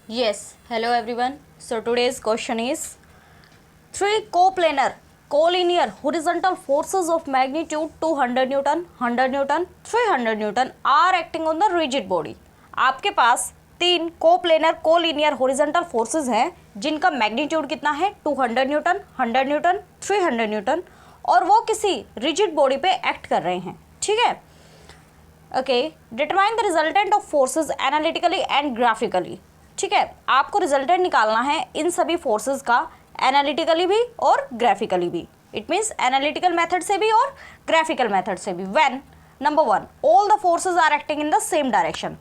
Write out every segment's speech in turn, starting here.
Yes, hello everyone. So today's question is three coplanar collinear horizontal forces of magnitude 200 Newton, 100 Newton, 300 Newton are acting on the rigid body. आपके पास तीन coplanar collinear horizontal forces हैं जिनका magnitude कितना है 200 Newton, 100 Newton, 300 Newton और वो किसी rigid body पे एक्ट कर रहे हैं. ठीक है. Okay, determine the resultant of forces analytically and graphically. ठीक है, आपको रिजल्टेंट निकालना है इन सभी फोर्सेस का एनालिटिकली भी और ग्राफिकली भी. इट मीन्स एनालिटिकल मेथड से भी और ग्राफिकल मेथड से भी. When number 1 all the forces are acting in the same direction,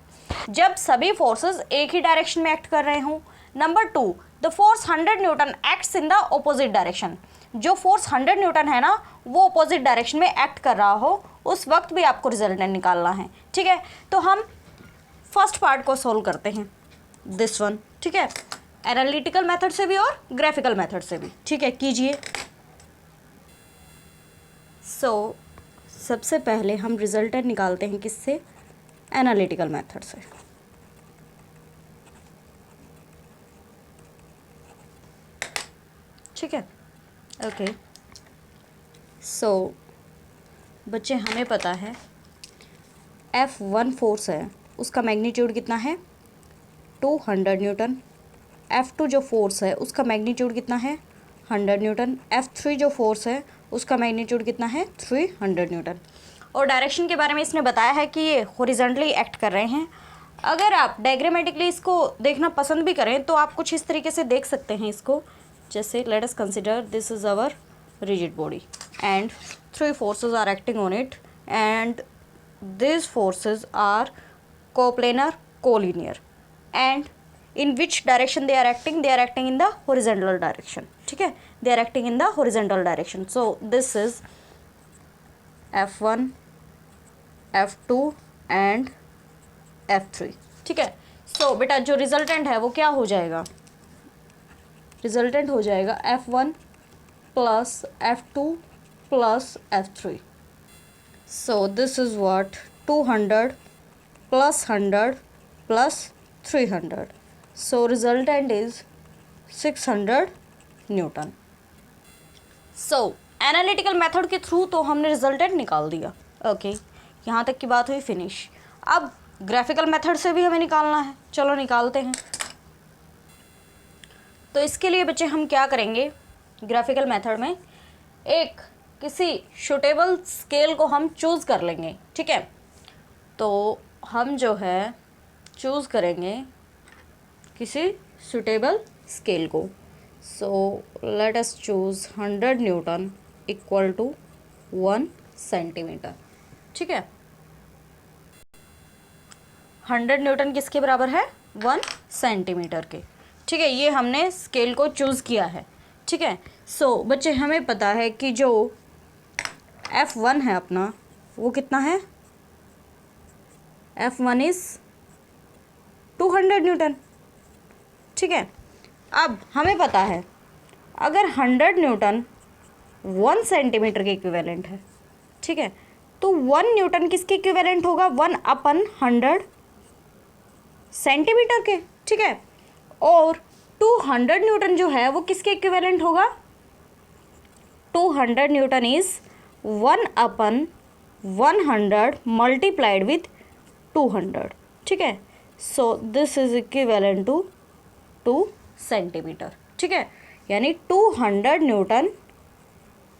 जब सभी फोर्सेस एक ही डायरेक्शन में एक्ट कर रहे हों. Number 2 the force 100 Newton acts in the opposite direction, जो फोर्स 100 न्यूटन है ना वो ऑपोजिट डायरेक्शन में एक्ट कर रहा हो, उस वक्त भी आपको रिजल्टेंट निकालना है. ठीक है, तो हम फर्स्ट पार्ट को सोल्व करते हैं, दिस वन. ठीक है, एनालिटिकल मेथड से भी और ग्राफिकल मेथड से भी. ठीक है, कीजिए. सो सबसे पहले हम रिजल्टेंट निकालते हैं किससे? एनालिटिकल मेथड से. ठीक है, ओके. सो बच्चे हमें पता है F1 फोर्स है उसका मैग्नीट्यूड कितना है 200 न्यूटन. F2 जो फोर्स है उसका मैग्नीट्यूड कितना है 100 न्यूटन. F3 जो फोर्स है उसका मैग्नीट्यूड कितना है 300 न्यूटन. और डायरेक्शन के बारे में इसने बताया है कि ये हॉरिजॉन्टली एक्ट कर रहे हैं. अगर आप डायग्रामेटिकली इसको देखना पसंद भी करें तो आप कुछ इस तरीके से देख सकते हैं इसको. जैसे let us consider this is our rigid body and three forces are acting on it and these forces are coplanar collinear and in which direction they are acting? They are acting in the horizontal direction. ठीक है, they are acting in the horizontal direction. So this is F1, F2 and F3. ठीक है. So बेटा जो resultant है वो क्या हो जाएगा? रिजल्टेंट हो जाएगा F1 plus F2 plus F3. So this is what 200 plus 100 plus 300. So resultant is 600 Newton. So analytical method के थ्रू तो हमने रिजल्टेंट निकाल दिया. ओके, यहाँ तक की बात हुई फिनिश. अब ग्राफिकल मेथड से भी हमें निकालना है. चलो निकालते हैं. तो इसके लिए बच्चे हम क्या करेंगे? ग्राफिकल मेथड में एक किसी सूटेबल स्केल को हम चूज़ कर लेंगे. ठीक है, तो हम जो है चूज़ करेंगे किसी सूटेबल स्केल को. So let us choose 100 newton equal to 1 centimetre. ठीक है, 100 न्यूटन किसके बराबर है? 1 सेंटीमीटर के. ठीक है, ये हमने स्केल को चूज़ किया है. ठीक है. सो बच्चे हमें पता है कि जो F1 है अपना वो कितना है? F1 is 200 Newton. ठीक है, अब हमें पता है अगर 100 न्यूटन 1 सेंटीमीटर के इक्विवेलेंट है. ठीक है, तो 1 न्यूटन किसके इक्विवेलेंट होगा? 1/100 सेंटीमीटर के. ठीक है, और 200 न्यूटन जो है वो किसके इक्विवेलेंट होगा? 200 न्यूटन इज 1/100 मल्टीप्लाइड विथ 200. ठीक है, so this is equivalent to 2 centimetre. ठीक है, यानी 200 न्यूटन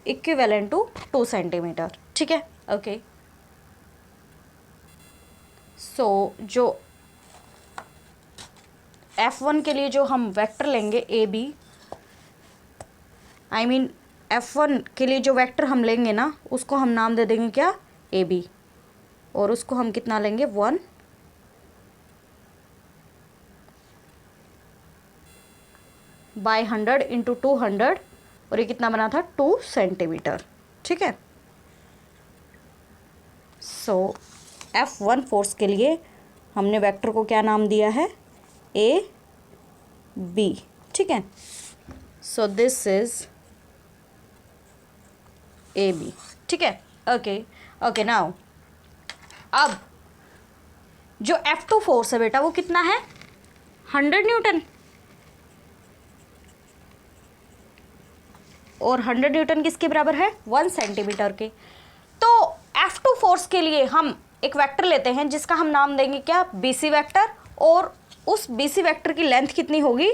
इक्विवेलेंट टू 2 सेंटीमीटर. ठीक है, ओके. सो जो F1 के लिए जो हम वेक्टर लेंगे A B, I mean F1 के लिए जो वेक्टर हम लेंगे ना उसको हम नाम दे देंगे क्या? A B. और उसको हम कितना लेंगे? 1 बाई 100 इंटू 200 और ये कितना बना था? 2 सेंटीमीटर. ठीक है, सो F1 फोर्स के लिए हमने वेक्टर को क्या नाम दिया है? A B. ठीक है, so this is A B. ठीक है, ओके ओके. नाउ अब जो F2 फोर्स है बेटा वो कितना है? 100 न्यूटन और 100 न्यूटन किसके बराबर है? 1 सेंटीमीटर के। तो F2 फोर्स के लिए हम एक वेक्टर लेते हैं जिसका हम नाम देंगे क्या? BC vector. और उस BC वेक्टर की लेंथ कितनी होगी?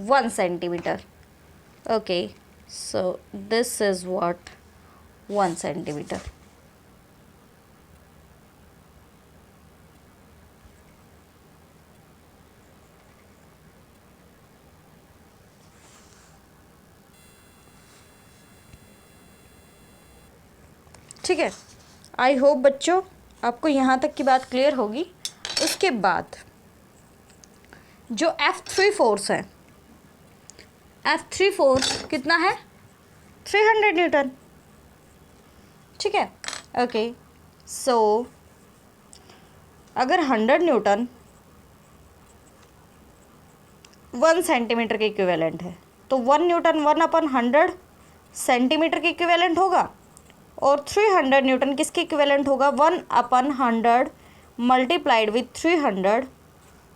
1 centimetre. Okay, so this is what 1 centimetre. ठीक है, आई होप बच्चों आपको यहाँ तक की बात क्लियर होगी। उसके बाद जो F3 फोर्स है, F3 फोर्स कितना है? 300 न्यूटन। ठीक है, ओके, सो अगर 100 न्यूटन 1 सेंटीमीटर के इक्विवेलेंट है तो 1 न्यूटन 1/100 सेंटीमीटर के इक्विवेलेंट होगा और 300 न्यूटन किसके इक्विवेलेंट होगा? 1/100 मल्टीप्लाइड विथ 300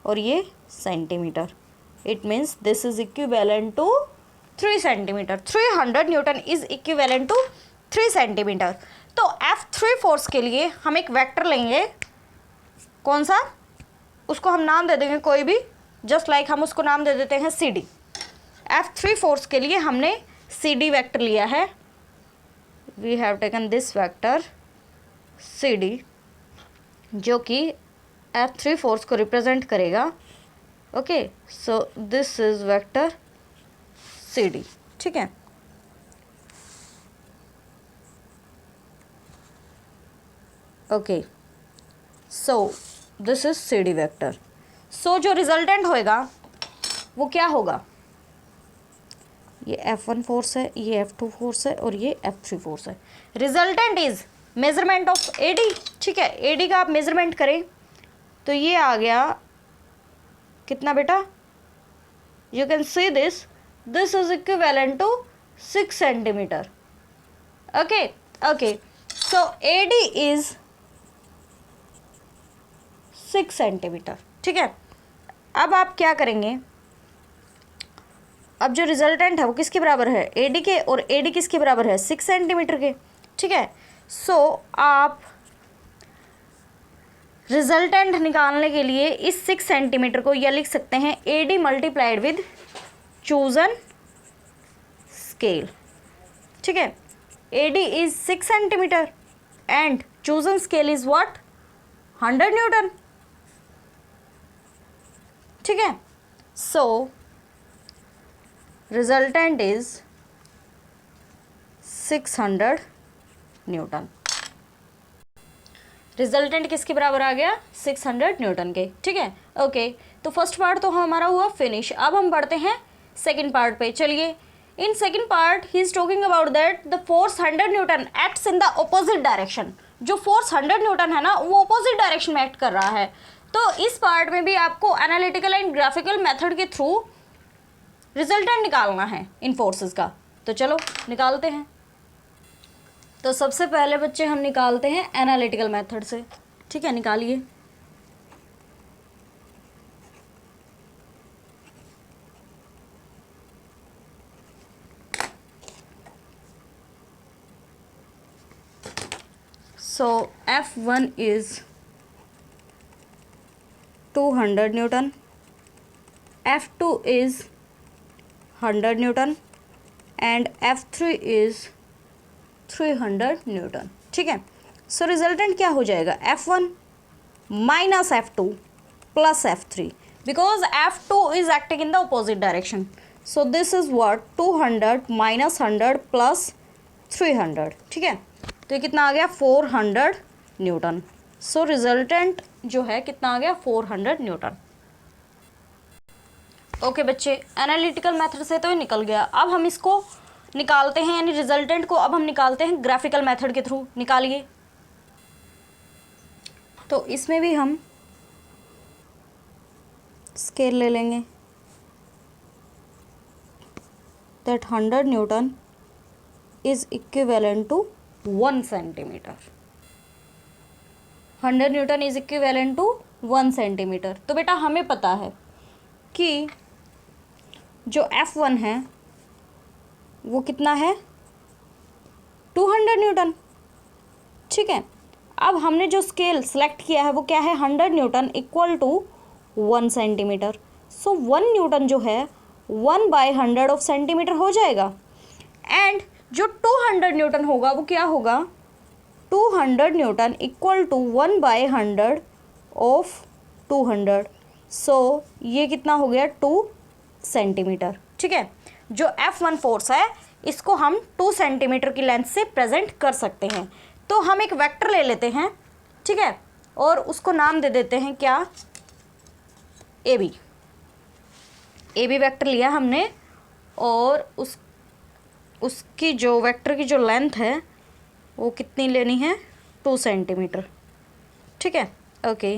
और ये centimetre. It means this is equivalent to 3 centimetre. 300 newton is equivalent to 3 centimetre. तो F3 फोर्स के लिए हम एक वेक्टर लेंगे। कौन सा? उसको हम नाम दे देंगे कोई भी, जस्ट लाइक हम उसको नाम दे देते हैं CD। F3 फोर्स के लिए हमने CD वेक्टर लिया है। We have taken this vector CD जो कि F3 फोर्स को रिप्रेजेंट करेगा। Okay, so this is vector CD। ठीक है, okay, so this is CD vector. So जो रिजल्टेंट होएगा वो क्या होगा? ये F1 फोर्स है, ये F2 फोर्स है और ये F3 फोर्स है। Resultant is measurement of AD। ठीक है, AD का आप मेजरमेंट करें तो ये आ गया कितना बेटा? You can see this is equivalent to 6 centimetre. Okay, okay, so AD is 6 centimetre. ठीक है, अब आप क्या करेंगे? अब जो रिजल्टेंट है वो किसके बराबर है? AD के। और AD किसके बराबर है? 6 सेंटीमीटर के। ठीक है, सो आप रिजल्टेंट निकालने के लिए इस 6 सेंटीमीटर को यह लिख सकते हैं AD multiplied with chosen scale. ठीक है, AD is 6 centimetre and chosen scale is what? 100 Newton. ठीक है, so resultant is 600 Newton. Resultant किसके बराबर आ गया? 600 न्यूटन के। ठीक है, ओके, तो फर्स्ट पार्ट तो हमारा हुआ फिनिश। अब हम बढ़ते हैं सेकंड पार्ट पे। चलिए, in second part he is talking about that the force 100 Newton acts in the opposite direction. जो फोर्स 100 न्यूटन है ना, वो ऑपोजिट डायरेक्शन में एक्ट कर रहा है। तो इस पार्ट में भी आपको एनालिटिकल एंड ग्राफिकल मेथड के थ्रू रिजल्टेंट निकालना है इन फोर्सेस का। तो चलो निकालते हैं। तो सबसे पहले बच्चे हम निकालते हैं एनालिटिकल मेथड से। ठीक है, निकालिए। सो F1 is 200 Newton, F2 is 100 Newton and F3 is 300 Newton. ठीक है, सो रिजल्टेंट क्या हो जाएगा? F1 minus F2 plus F3 because F2 is acting in the opposite direction. So this is what? 200 minus 100 plus 300। ठीक है, तो ये कितना आ गया? 400 न्यूटन। सो रिजल्टेंट जो है कितना आ गया? 400 न्यूटन। ओके बच्चे, एनालिटिकल मेथड से तो ये निकल गया। अब हम इसको निकालते हैं, यानी रिजल्टेंट को अब हम निकालते हैं ग्राफिकल मेथड के थ्रू। निकालिए। तो इसमें भी हम स्केल ले लेंगे that 100 newton is equivalent to 1 centimetre. 100 newton is equivalent to 1 centimetre. तो बेटा हमें पता है कि जो F1 है वो कितना है, 200 न्यूटन। ठीक है, अब हमने जो स्केल सेलेक्ट किया है वो क्या है, 100 newton equal to 1 centimetre. So 1 newton जो है 1/100 ऑफ सेंटीमीटर हो जाएगा। एंड जो 200 न्यूटन होगा वो क्या होगा, 200 न्यूटन इक्वल टू 1/100 ऑफ 200। सो ये कितना हो गया, 2 सेंटीमीटर। ठीक है, जो F1 फोर्स है इसको हम 2 सेंटीमीटर की लेंथ से प्रेजेंट कर सकते हैं। तो हम एक वेक्टर ले लेते हैं, ठीक है, और उसको नाम दे देते हैं क्या, AB। AB वेक्टर लिया हमने और उसकी जो वेक्टर की जो लेंथ है वो कितनी लेनी है, 2 सेंटीमीटर। ठीक है, okay.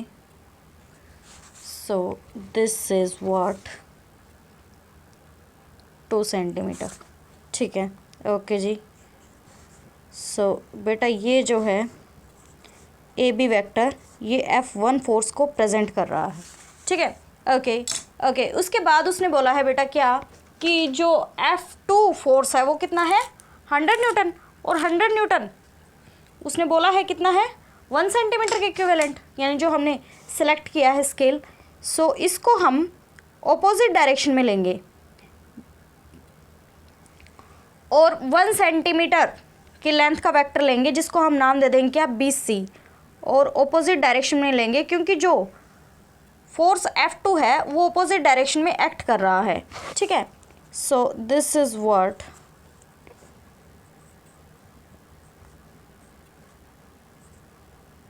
So this is what, 2 centimetre. ठीक है, ओके जी। सो बेटा ये जो है AB वेक्टर ये F1 फोर्स को प्रेजेंट कर रहा है। ठीक है, ओके ओके। उसके बाद उसने बोला है बेटा क्या, कि जो F2 फोर्स है वो कितना है, 100 न्यूटन। और 100 न्यूटन उसने बोला है कितना है, 1 सेंटीमीटर के इक्विवेलेंट, यानी जो हमने सेलेक्ट किया है स्केल। सो इसको हम ऑपोजिट डायरेक्शन में लेंगे और 1 सेंटीमीटर की लेंथ का वेक्टर लेंगे जिसको हम नाम दे देंगे क्या, BC, और ऑपोजिट डायरेक्शन में लेंगे क्योंकि जो फोर्स F2 है वो ऑपोजिट डायरेक्शन में एक्ट कर रहा है। ठीक है, so this is what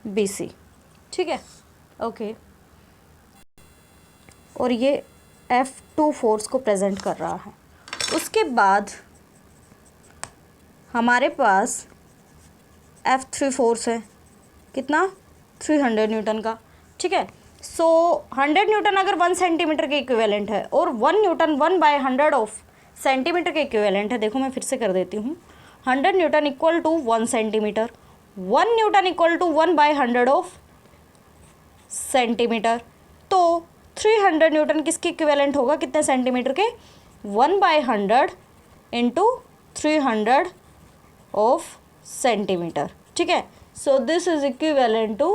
BC। ठीक है, ओके। और ये F2 फोर्स को प्रेजेंट कर रहा है। उसके बाद हमारे पास F3 फोर्स है, कितना, 300 न्यूटन का। ठीक है, सो 100 न्यूटन अगर 1 सेंटीमीटर के इक्विवेलेंट है और 1 न्यूटन 1/100 ऑफ सेंटीमीटर के इक्विवेलेंट है। देखो मैं फिर से कर देती हूँ, 100 newton equal to 1 centimetre, 1 newton equal to 1/100 of centimetre. तो 300 न्यूटन किसके इक्विवेलेंट होगा, कितने सेंटीमीटर के, 1/100 इंटू 300 ऑफ सेंटीमीटर। ठीक है, so this is equivalent to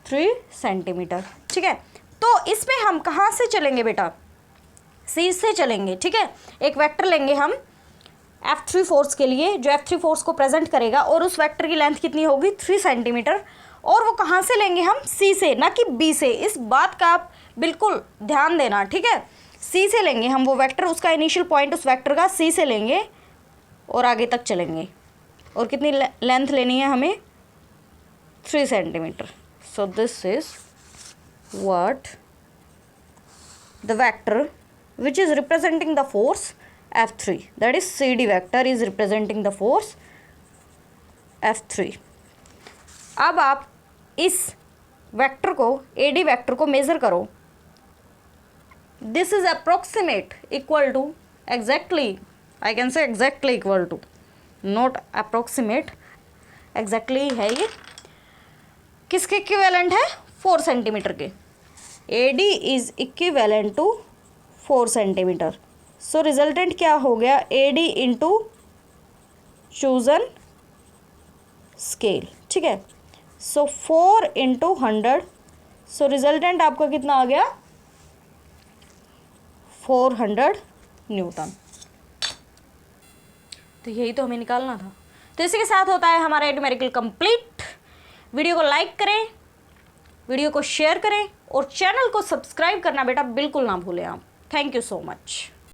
3 centimetre. ठीक है, तो इसमें हम कहाँ से चलेंगे बेटा, C से चलेंगे। ठीक है, एक वेक्टर लेंगे हम F3 फोर्स के लिए जो F3 फोर्स को प्रेजेंट करेगा और उस वेक्टर की लेंथ कितनी होगी, 3 सेंटीमीटर। और वो कहाँ से लेंगे हम, C से, ना कि B से। इस बात का आप बिल्कुल ध्यान देना। ठीक है, C से लेंगे हम वो वेक्टर, उसका इनिशियल पॉइंट उस वेक्टर का C से लेंगे और आगे तक चलेंगे। और कितनी लेंथ लेनी है हमें, 3 centimetre. So this is what the vector which is representing the force F3, that is CD vector is representing the force F3। अब आप इस वेक्टर को, AD वेक्टर को मेज़र करो। This is approximate equal to, exactly, I can say exactly equal to, not approximate, exactly है ये। किसके equivalent है, 4 सेंटीमीटर के। AD is equivalent to 4 centimetre. सो रिजल्टेंट क्या हो गया, AD इंटू चूजन स्केल। ठीक है, सो 4 इंटू 100, सो रिजल्टेंट आपका कितना आ गया, 400 न्यूटन। तो यही तो हमें निकालना था। तो इसी के साथ होता है हमारा न्यूमेरिकल कंप्लीट। वीडियो को लाइक करें, वीडियो को शेयर करें और चैनल को सब्सक्राइब करना बेटा बिल्कुल ना भूलें आप। Thank you so much.